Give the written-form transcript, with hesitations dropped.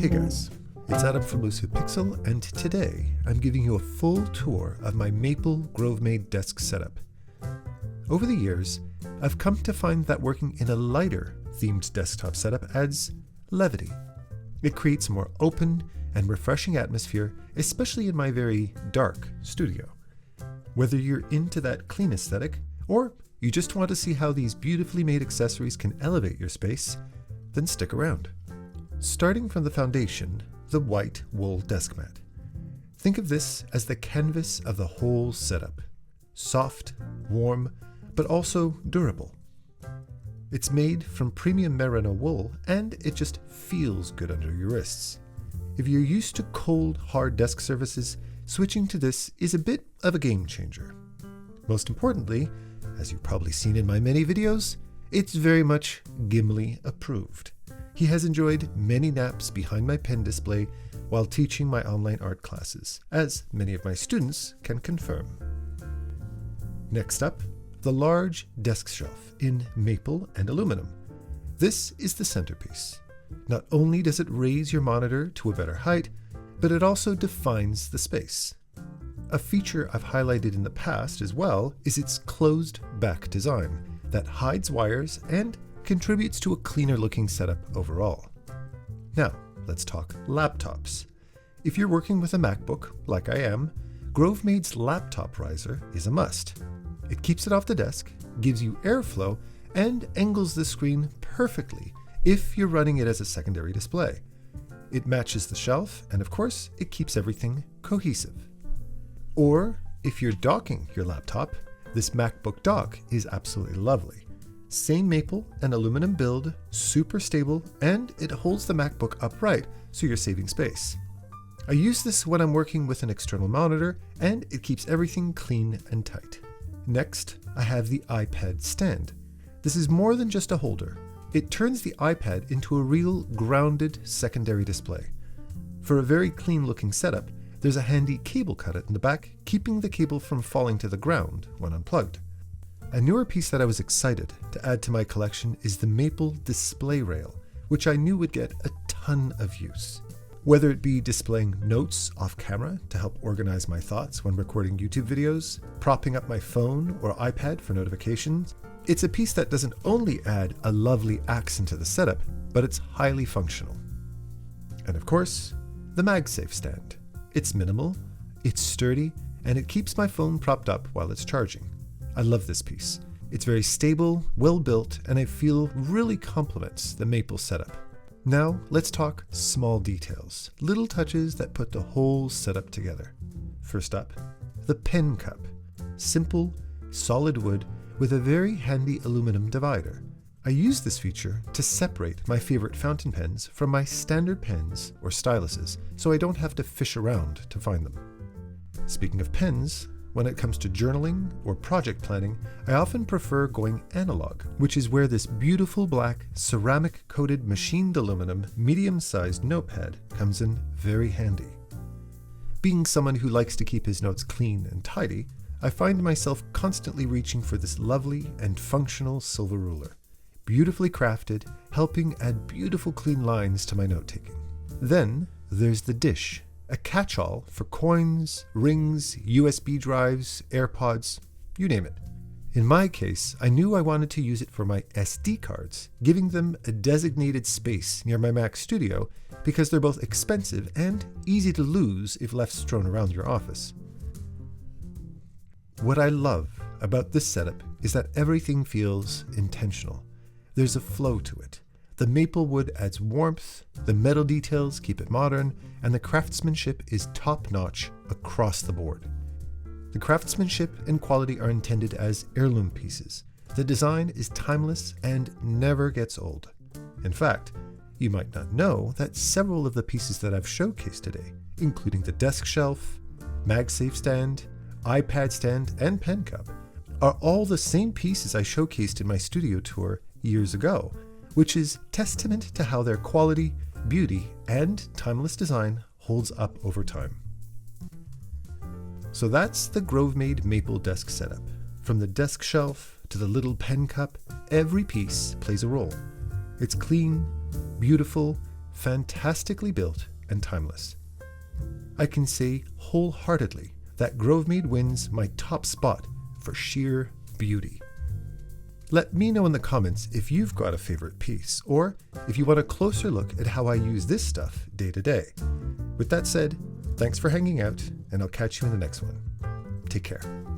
Hey guys, it's Adam from Pixel, and today I'm giving you a full tour of my maple Grovemade desk setup. Over the years, I've come to find that working in a lighter themed desktop setup adds levity. It creates a more open and refreshing atmosphere, especially in my very dark studio. Whether you're into that clean aesthetic, or you just want to see how these beautifully made accessories can elevate your space, then stick around. Starting from the foundation, the white wool desk mat. Think of this as the canvas of the whole setup. Soft, warm, but also durable. It's made from premium merino wool, and it just feels good under your wrists. If you're used to cold, hard desk surfaces, switching to this is a bit of a game changer. Most importantly, as you've probably seen in my many videos, it's very much Gimli approved. He has enjoyed many naps behind my pen display while teaching my online art classes, as many of my students can confirm. Next up, the large desk shelf in maple and aluminum. This is the centerpiece. Not only does it raise your monitor to a better height, but it also defines the space. A feature I've highlighted in the past as well is its closed back design that hides wires and contributes to a cleaner looking setup overall. Now, let's talk laptops. If you're working with a MacBook, like I am, Grovemade's laptop riser is a must. It keeps it off the desk, gives you airflow, and angles the screen perfectly if you're running it as a secondary display. It matches the shelf, and of course, it keeps everything cohesive. Or, if you're docking your laptop, this MacBook dock is absolutely lovely. Same maple and aluminum build, super stable, and it holds the MacBook upright, so you're saving space. I use this when I'm working with an external monitor, and it keeps everything clean and tight. Next, I have the iPad stand. This is more than just a holder. It turns the iPad into a real grounded secondary display. For a very clean looking setup, there's a handy cable cutout in the back, keeping the cable from falling to the ground when unplugged. A newer piece that I was excited to add to my collection is the maple display rail, which I knew would get a ton of use. Whether it be displaying notes off camera to help organize my thoughts when recording YouTube videos, propping up my phone or iPad for notifications, it's a piece that doesn't only add a lovely accent to the setup, but it's highly functional. And of course, the MagSafe Stand. It's minimal, it's sturdy, and it keeps my phone propped up while it's charging. I love this piece. It's very stable, well built, and I feel really complements the maple setup. Now, let's talk small details, little touches that put the whole setup together. First up, the pen cup. Simple, solid wood with a very handy aluminum divider. I use this feature to separate my favorite fountain pens from my standard pens or styluses, so I don't have to fish around to find them. Speaking of pens, when it comes to journaling or project planning, I often prefer going analog, which is where this beautiful black ceramic-coated machined aluminum medium-sized notepad comes in very handy. Being someone who likes to keep his notes clean and tidy, I find myself constantly reaching for this lovely and functional silver ruler. Beautifully crafted, helping add beautiful clean lines to my note-taking. Then there's the dish. A catch-all for coins, rings, USB drives, AirPods, you name it. In my case, I knew I wanted to use it for my SD cards, giving them a designated space near my Mac Studio because they're both expensive and easy to lose if left strewn around your office. What I love about this setup is that everything feels intentional. There's a flow to it. The maple wood adds warmth, the metal details keep it modern, and the craftsmanship is top-notch across the board. The craftsmanship and quality are intended as heirloom pieces. The design is timeless and never gets old. In fact, you might not know that several of the pieces that I've showcased today, including the desk shelf, MagSafe Stand, iPad stand, and pen cup, are all the same pieces I showcased in my studio tour years ago, which is testament to how their quality, beauty, and timeless design holds up over time. So that's the Grovemade maple desk setup. From the desk shelf to the little pen cup, every piece plays a role. It's clean, beautiful, fantastically built and timeless. I can say wholeheartedly that Grovemade wins my top spot for sheer beauty. Let me know in the comments if you've got a favorite piece, or if you want a closer look at how I use this stuff day to day. With that said, thanks for hanging out, and I'll catch you in the next one. Take care.